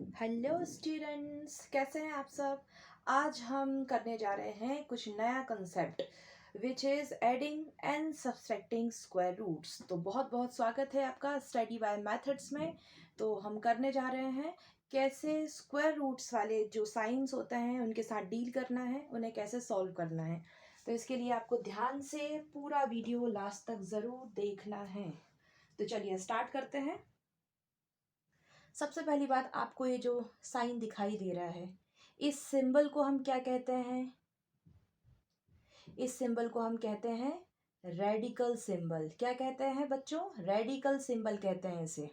Hello students, कैसे हैं आप सब। आज हम करने जा रहे हैं कुछ नया concept which is adding and subtracting square roots. तो बहुत बहुत स्वागत है आपका स्टडी बाय मेथड्स में। तो हम करने जा रहे हैं कैसे स्क्वायर रूट्स वाले जो साइंस होते हैं उनके साथ डील करना है, उन्हें कैसे सॉल्व करना है। तो इसके लिए आपको ध्यान से पूरा वीडियो लास्ट तक ज़रूर देखना है। तो चलिए स्टार्ट करते हैं। सबसे पहली बात, आपको ये जो साइन दिखाई दे रहा है, इस सिंबल को हम क्या कहते हैं? इस सिंबल को हम कहते हैं रेडिकल सिंबल। क्या कहते हैं बच्चों? रेडिकल सिंबल कहते हैं इसे।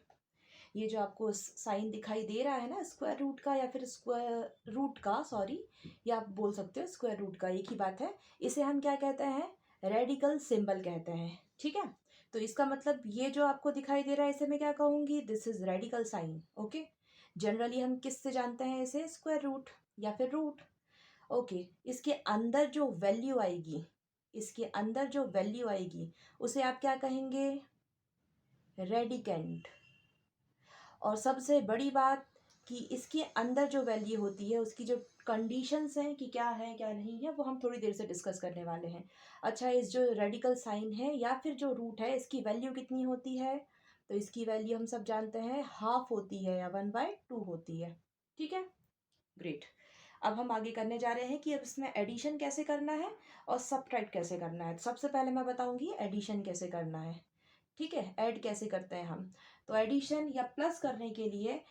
ये जो आपको साइन दिखाई दे रहा है ना स्क्वायर रूट का, या फिर स्क्वायर रूट का, सॉरी, या आप बोल सकते हो स्क्वायर रूट का, एक ही बात है। इसे हम क्या कहते हैं? रेडिकल सिंबल कहते हैं। ठीक है, तो इसका मतलब ये जो आपको दिखाई दे रहा है इसे मैं क्या कहूँगी? This is radical sign. Okay, generally हम किससे जानते हैं इसे? स्क्वायर रूट या फिर रूट। ओके, इसके अंदर जो वैल्यू आएगी, इसके अंदर जो वैल्यू आएगी उसे आप क्या कहेंगे? रेडिकेंट। और सबसे बड़ी बात कि इसके अंदर जो वैल्यू होती है उसकी जो कंडीशंस हैं कि क्या है क्या नहीं है, वो हम थोड़ी देर से डिस्कस करने वाले हैं। अच्छा, इस जो रेडिकल साइन है या फिर जो रूट है, इसकी वैल्यू कितनी होती है? तो इसकी वैल्यू हम सब जानते हैं हाफ होती है या 1/2 होती है। ठीक है, ग्रेट। अब हम आगे करने जा रहे हैं कि अब इसमें एडिशन कैसे करना है और सब्ट्रैक्ट कैसे करना है। तो सबसे पहले मैं बताऊंगी एडिशन कैसे करना है। ठीक है, ऐड कैसे करते हैं हम। तो एडिशन या प्लस करने के लिए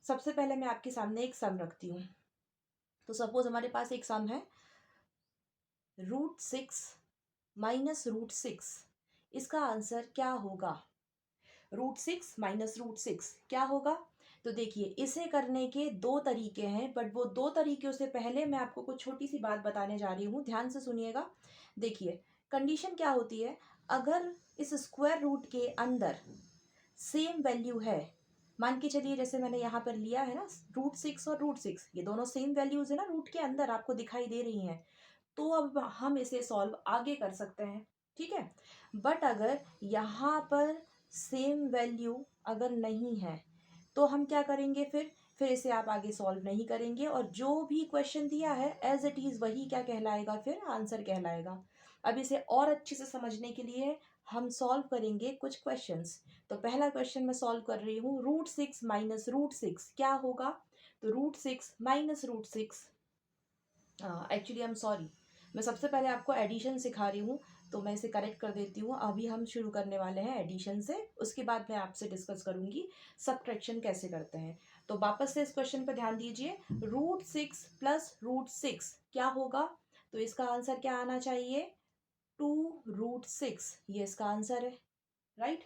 सबसे पहले मैं आपके सामने एक सम रखती हूँ। तो सपोज हमारे पास एक सम है √6 माइनस √6। इसका आंसर क्या होगा? √6 माइनस √6 क्या होगा? तो देखिए, इसे करने के दो तरीके हैं, बट वो दो तरीकों से पहले मैं आपको कुछ छोटी सी बात बताने जा रही हूँ, ध्यान से सुनिएगा। देखिए, कंडीशन क्या होती है, अगर इस स्क्वायर रूट के अंदर सेम वैल्यू है, मान के चलिए जैसे मैंने यहाँ पर लिया है ना √6 और √6, ये दोनों सेम वैल्यूज है ना, रूट के अंदर आपको दिखाई दे रही हैं, तो अब हम इसे सॉल्व आगे कर सकते हैं। ठीक है, बट अगर यहाँ पर सेम वैल्यू अगर नहीं है तो हम क्या करेंगे? फिर इसे आप आगे सॉल्व नहीं करेंगे, और जो भी क्वेश्चन दिया है एज इट इज़ वही क्या कहलाएगा? फिर आंसर कहलाएगा। अब इसे और अच्छे से समझने के लिए हम सॉल्व करेंगे कुछ क्वेश्चंस। तो पहला क्वेश्चन मैं सॉल्व कर रही हूँ, √6 माइनस √6 क्या होगा? तो √6 minus √6, actually I am sorry, मैं सबसे पहले आपको एडिशन सिखा रही हूँ, तो मैं इसे करेक्ट कर देती हूँ। अभी हम शुरू करने वाले हैं एडिशन से, उसके बाद मैं आपसे डिस्कस करूँगी सब्ट्रैक्शन कैसे करते हैं। तो वापस से इस क्वेश्चन पर ध्यान दीजिए, √6 प्लस √6 क्या होगा? तो इसका आंसर क्या आना चाहिए? 2√6, ये इसका आंसर है, राइट।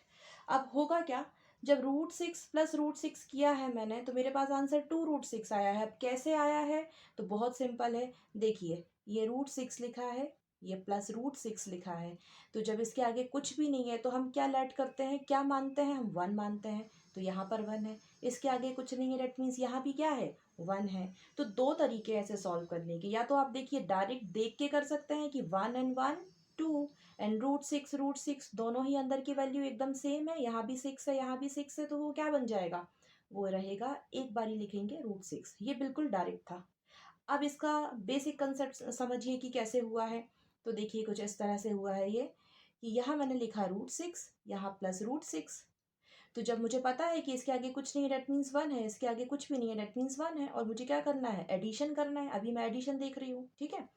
अब होगा क्या, जब √6 प्लस √6 किया है मैंने, तो मेरे पास आंसर 2√6 आया है। अब कैसे आया है? तो बहुत सिंपल है, देखिए ये √6 लिखा है, ये प्लस √6 लिखा है, तो जब इसके आगे कुछ भी नहीं है तो हम क्या लेट करते हैं, क्या मानते हैं? हम 1 मानते हैं। तो यहाँ पर 1 है, इसके आगे कुछ नहीं है, डेट मीन्स यहाँ भी क्या है? 1 है। तो दो तरीके ऐसे सॉल्व करने के, या तो आप देखिए डायरेक्ट देख के कर सकते हैं कि 1 एंड 1 2, एंड √6 दोनों ही अंदर की वैल्यू एकदम सेम है, यहाँ भी 6 है यहाँ भी 6 है, तो वो क्या बन जाएगा? वो रहेगा, एक बारी लिखेंगे √6। ये बिल्कुल डायरेक्ट था। अब इसका बेसिक कंसेप्ट समझिए कि कैसे हुआ है। तो देखिए कुछ इस तरह से हुआ है ये, कि यहाँ मैंने लिखा √6, यहाँ प्लस √6। तो जब मुझे पता है कि इसके आगे कुछ नहीं है, डेट मीन्स 1 है, इसके आगे कुछ भी नहीं है, डेट मीन्स 1 है, और मुझे क्या करना है? एडिशन करना है। अभी मैं एडिशन देख रही हूँ। ठीक है,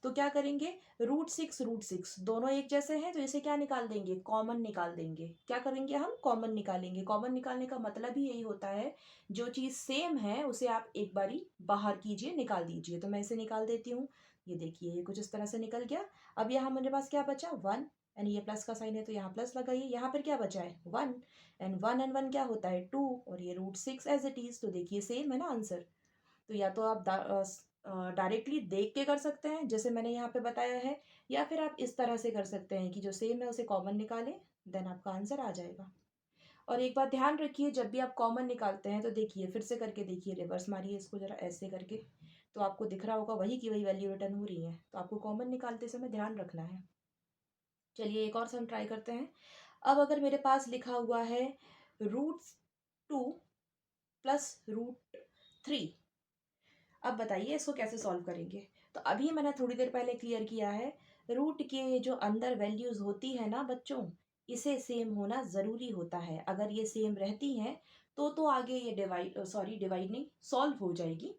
तो क्या करेंगे, √6 दोनों एक जैसे हैं, तो इसे क्या निकाल देंगे? कॉमन निकाल देंगे। क्या करेंगे हम? कॉमन निकालेंगे। कॉमन निकालने का मतलब ही यही होता है, जो चीज़ सेम है उसे आप एक बारी बाहर कीजिए, निकाल दीजिए। तो मैं इसे निकाल देती हूँ। ये देखिए, ये कुछ इस तरह से निकल गया। अब यहाँ मेरे पास क्या बचा? 1, एंड ये प्लस का साइन है तो यहाँ प्लस लगाइए। यहाँ पर क्या बचा है? 1, एंड 1 क्या होता है? 2, और ये √6 एज इट इज। तो देखिए सेम है ना आंसर। तो या तो आप डायरेक्टली देख के कर सकते हैं जैसे मैंने यहाँ पे बताया है, या फिर आप इस तरह से कर सकते हैं कि जो सेम है उसे कॉमन निकालें, देन आपका आंसर आ जाएगा। और एक बात ध्यान रखिए, जब भी आप कॉमन निकालते हैं तो देखिए, फिर से करके देखिए, रिवर्स मारिए इसको जरा ऐसे करके, तो आपको दिख रहा होगा वही की वही वैल्यू रिटर्न हो रही है। तो आपको कॉमन निकालते समय ध्यान रखना है। चलिए एक और सम ट्राई करते हैं। अब अगर मेरे पास लिखा हुआ है √2 प्लस 3। अब बताइए इसको कैसे सॉल्व करेंगे। तो अभी मैंने थोड़ी देर पहले क्लियर किया है, रूट के जो अंदर वैल्यूज़ होती है ना बच्चों, इसे सेम होना ज़रूरी होता है। अगर ये सेम रहती हैं तो आगे ये डिवाइड नहीं, सॉल्व हो जाएगी।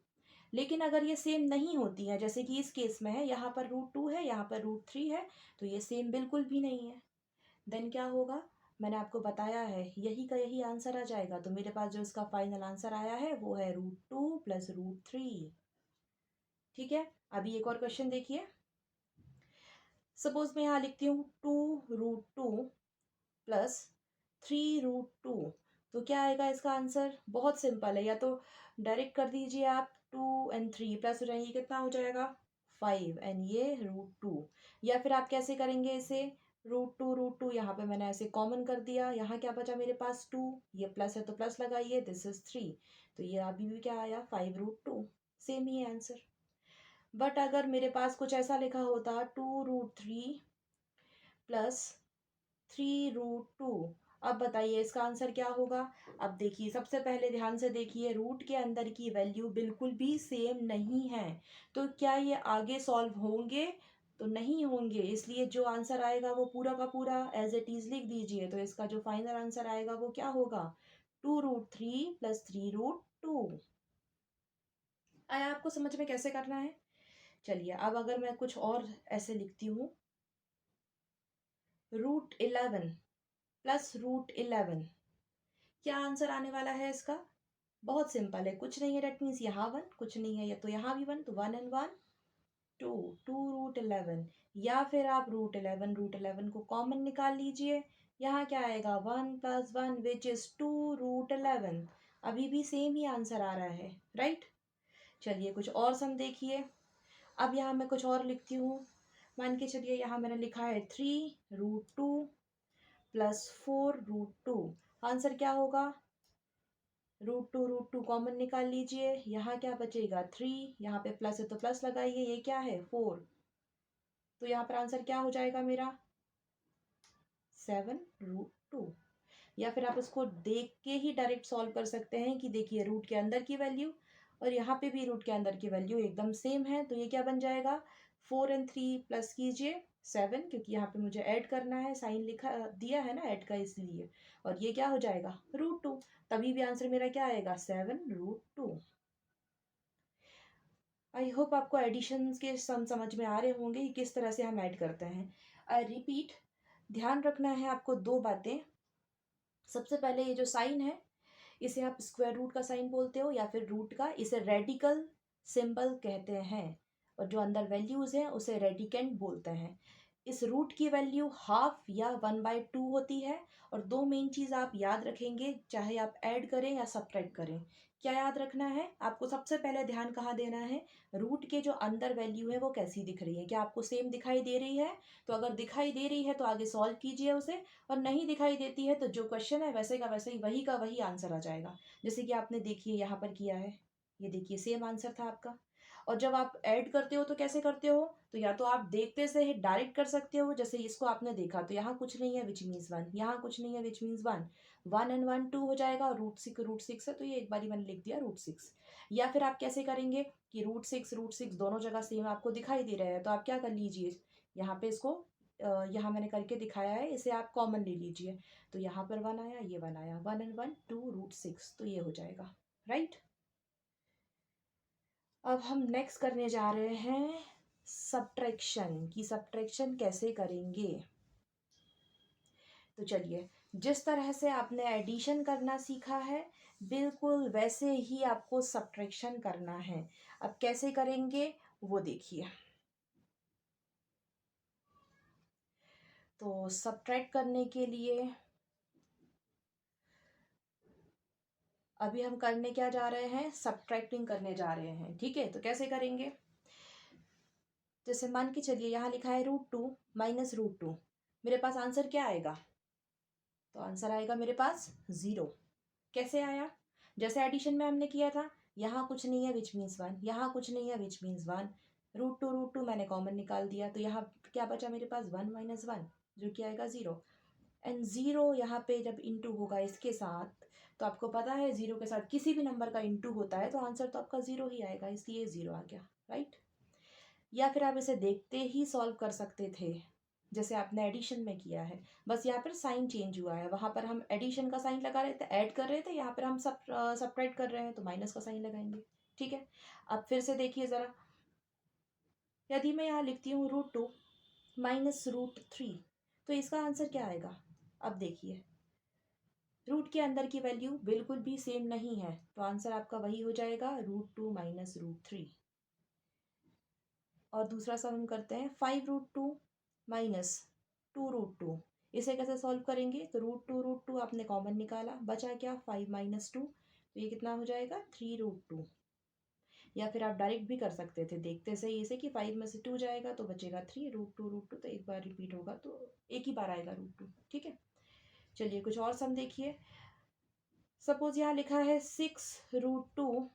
लेकिन अगर ये सेम नहीं होती हैं, जैसे कि इस केस में है, यहाँ पर √2 है, यहाँ पर √3 है, तो ये सेम बिल्कुल भी नहीं है। देन क्या होगा, मैंने आपको बताया है यही का यही आंसर आ जाएगा। तो मेरे पास जो इसका फाइनल आंसर आया है वो है √2 + √3। ठीक है, अभी एक और क्वेश्चन देखिए। सपोज मैं यहाँ लिखती हूँ 2√2 + 3√2, तो क्या आएगा इसका आंसर? बहुत सिंपल है, या तो डायरेक्ट कर दीजिए आप, 2 और 3 प्लस हो जाएंगे, कितना हो जाएगा 5 एंड ये √2। या फिर आप कैसे करेंगे इसे, √2 यहाँ पे मैंने ऐसे कॉमन कर दिया, यहाँ क्या बचा मेरे पास 2, ये प्लस है तो प्लस लगाइए, दिस इज 3, तो ये अभी भी क्या आया 5√2, सेम ही आंसर। बट अगर मेरे पास कुछ ऐसा लिखा होता 2√3 + 3√2, अब बताइए इसका आंसर क्या होगा। अब देखिए सबसे पहले ध्यान से देखिए, रूट के अंदर की वैल्यू बिल्कुल भी सेम नहीं है, तो क्या ये आगे सॉल्व होंगे? तो नहीं होंगे, इसलिए जो आंसर आएगा वो पूरा का पूरा एज इट इज लिख दीजिए। तो इसका जो फाइनल आंसर आएगा वो क्या होगा, 2√3 + 3√2। आया आपको समझ में कैसे करना है? चलिए अब अगर मैं कुछ और ऐसे लिखती हूँ, √11 + √11, क्या आंसर आने वाला है इसका? बहुत सिंपल है, कुछ नहीं है, डेट मीन्स यहाँ 1, कुछ नहीं है, या तो यहाँ भी 1, तो 1 एंड 1 2, 2√11। या फिर आप √11 को कॉमन निकाल लीजिए, यहाँ क्या आएगा 1 + 1 विच इज 2√11। अभी भी सेम ही आंसर आ रहा है, राइट। चलिए कुछ और सम देखिए। अब यहाँ मैं कुछ और लिखती हूँ, मान के चलिए यहाँ मैंने लिखा है 3√2 + 4√2। आंसर क्या होगा, √2 कॉमन निकाल लीजिए, यहाँ क्या बचेगा 3, यहाँ पे प्लस है तो प्लस लगाइए, ये क्या है 4, तो यहाँ पर आंसर क्या हो जाएगा मेरा 7√2। या फिर आप इसको देख के ही डायरेक्ट सॉल्व कर सकते हैं कि देखिए रूट के अंदर की वैल्यू और यहाँ पे भी रूट के अंदर की वैल्यू एकदम सेम है, तो ये क्या बन जाएगा 4 और 3 प्लस कीजिए 7, क्योंकि यहाँ पे मुझे ऐड करना है, साइन लिखा दिया है ना ऐड का इसलिए, और ये क्या हो जाएगा √2। तभी भी आंसर मेरा क्या आएगा 7√2। आई होप आपको एडिशन के सम समझ में आ रहे होंगे कि किस तरह से हम ऐड करते हैं। आई रिपीट, ध्यान रखना है आपको दो बातें। सबसे पहले ये जो साइन है, इसे आप स्क्वायर रूट का साइन बोलते हो या फिर रूट का, इसे रेडिकल सिंबल कहते हैं, और जो अंदर वैल्यूज हैं उसे रेडिकेंड बोलते हैं। इस रूट की वैल्यू हाफ या 1/2 होती है। और दो मेन चीज आप याद रखेंगे, चाहे आप ऐड करें या सब्ट्रैक्ट करें। क्या याद रखना है आपको, सबसे पहले ध्यान कहाँ देना है, रूट के जो अंदर वैल्यू है वो कैसी दिख रही है, क्या आपको सेम दिखाई दे रही है? तो अगर दिखाई दे रही है तो आगे सॉल्व कीजिए उसे, और नहीं दिखाई देती है तो जो क्वेश्चन है वैसे का वैसे ही वही का वही आंसर आ जाएगा। जैसे कि आपने देखिए यहाँ पर किया है, ये देखिए सेम आंसर था आपका। और जब आप ऐड करते हो तो कैसे करते हो, तो या तो आप देखते से ही डायरेक्ट कर सकते हो, जैसे इसको आपने देखा तो यहाँ कुछ नहीं है विच मीन्स 1, यहाँ कुछ नहीं है विच मीन्स 1, 1 एंड 1 2 हो जाएगा, और √6 है तो ये एक बारी मैंने लिख दिया √6। या फिर आप कैसे करेंगे कि √6 दोनों जगह सेम आपको दिखाई दे रहे हैं, तो आप क्या कर लीजिए, यहाँ पे इसको यहाँ मैंने करके दिखाया है, इसे आप कॉमन ले लीजिए, तो यहाँ पर 1 आया, ये 1 आया, 1 एंड 1 2√6, तो ये हो जाएगा, राइट। अब हम नेक्स्ट करने जा रहे हैं सब्ट्रैक्शन, की सब्ट्रैक्शन कैसे करेंगे। तो चलिए, जिस तरह से आपने एडिशन करना सीखा है बिल्कुल वैसे ही आपको सब्ट्रैक्शन करना है। अब कैसे करेंगे वो देखिए। तो सब्ट्रैक्ट करने के लिए अभी हम करने क्या जा रहे हैं, सब्ट्रैक्टिंग करने जा रहे हैं, ठीक है। तो कैसे करेंगे, जैसे मान के चलिए यहाँ लिखा है √2 - √2, मेरे पास आंसर क्या आएगा, तो आंसर आएगा मेरे पास 0। कैसे आया, जैसे एडिशन में हमने किया था, यहाँ कुछ नहीं है विच मीन्स 1, यहाँ कुछ नहीं है विच मीन्स 1, √2 मैंने कॉमन निकाल दिया, तो यहाँ क्या बचा मेरे पास 1 - 1, जो कि आएगा 0। एंड 0 यहाँ पे जब इंटू होगा इसके साथ, तो आपको पता है ज़ीरो के साथ किसी भी नंबर का इंटू होता है तो आंसर तो आपका ज़ीरो ही आएगा, इसलिए ज़ीरो आ गया, राइट। या फिर आप इसे देखते ही सॉल्व कर सकते थे, जैसे आपने एडिशन में किया है, बस यहाँ पर साइन चेंज हुआ है। वहाँ पर हम एडिशन का साइन लगा रहे थे, ऐड कर रहे थे, यहाँ पर हम सब्ट्रैक्ट कर रहे हैं तो माइनस का साइन लगाएंगे, ठीक है। अब फिर से देखिए ज़रा, यदि मैं यहाँ लिखती हूँ √2 माइनस √3, तो इसका आंसर क्या आएगा? अब देखिए, रूट के अंदर की वैल्यू बिल्कुल भी सेम नहीं है, तो आंसर आपका वही हो जाएगा √2 माइनस √3। और दूसरा सम हम करते हैं 5√2 माइनस 2√2। इसे कैसे सॉल्व करेंगे? तो √2 आपने कॉमन निकाला, बचा क्या? 5 माइनस 2, तो ये कितना हो जाएगा? 3√2। या फिर आप डायरेक्ट भी कर सकते थे, देखते सही इसे कि 5 में से 2 जाएगा तो बचेगा 3, √2 तो एक बार रिपीट होगा तो एक ही बार आएगा √2, ठीक है। चलिए कुछ और सम देखिए। सपोज यहाँ लिखा है 6√2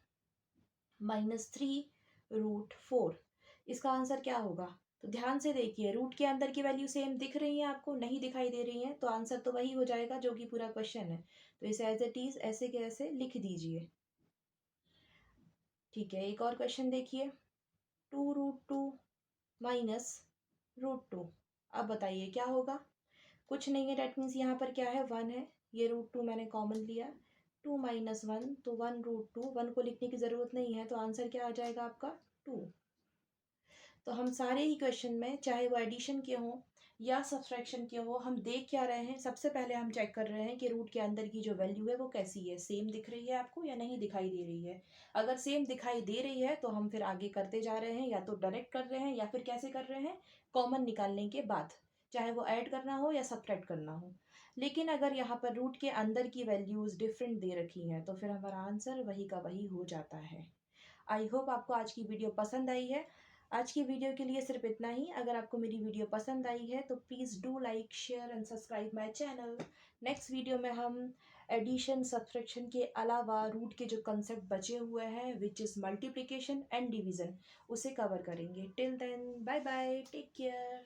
माइनस 3√4, इसका आंसर क्या होगा? तो ध्यान से देखिए, रूट के अंदर की वैल्यू सेम दिख रही है आपको? नहीं दिखाई दे रही है, तो आंसर तो वही हो जाएगा जो कि पूरा क्वेश्चन है। तो इसे एज इट इज ऐसे के ऐसे लिख दीजिए, ठीक है। एक और क्वेश्चन देखिए, 2√2 माइनस √2। अब बताइए क्या होगा? कुछ नहीं है, डेट मीन्स यहाँ पर क्या है? 1 है, ये √2 मैंने कॉमन लिया, 2 माइनस 1 तो 1√2, 1 को लिखने की ज़रूरत नहीं है, तो आंसर क्या आ जाएगा आपका? 2। तो हम सारे ही क्वेश्चन में, चाहे वो एडिशन के हों या सब्सट्रैक्शन के हो, हम देख क्या रहे हैं? सबसे पहले हम चेक कर रहे हैं कि रूट के अंदर की जो वैल्यू है वो कैसी है, सेम दिख रही है आपको या नहीं दिखाई दे रही है। अगर सेम दिखाई दे रही है तो हम फिर आगे करते जा रहे हैं, या तो डायरेक्ट कर रहे हैं या फिर कैसे कर रहे हैं? कॉमन निकालने के बाद, चाहे वो ऐड करना हो या सब्ट्रैक्ट करना हो। लेकिन अगर यहाँ पर रूट के अंदर की वैल्यूज़ डिफरेंट दे रखी हैं तो फिर हमारा आंसर वही का वही हो जाता है। आई होप आपको आज की वीडियो पसंद आई है। आज की वीडियो के लिए सिर्फ इतना ही। अगर आपको मेरी वीडियो पसंद आई है तो please do like, share and subscribe my channel. Next video में हम एडिशन सब्सट्रैक्शन के अलावा रूट के जो कंसेप्ट बचे हुए हैं, which is multiplication and division, उसे कवर करेंगे। Till then bye bye, take care.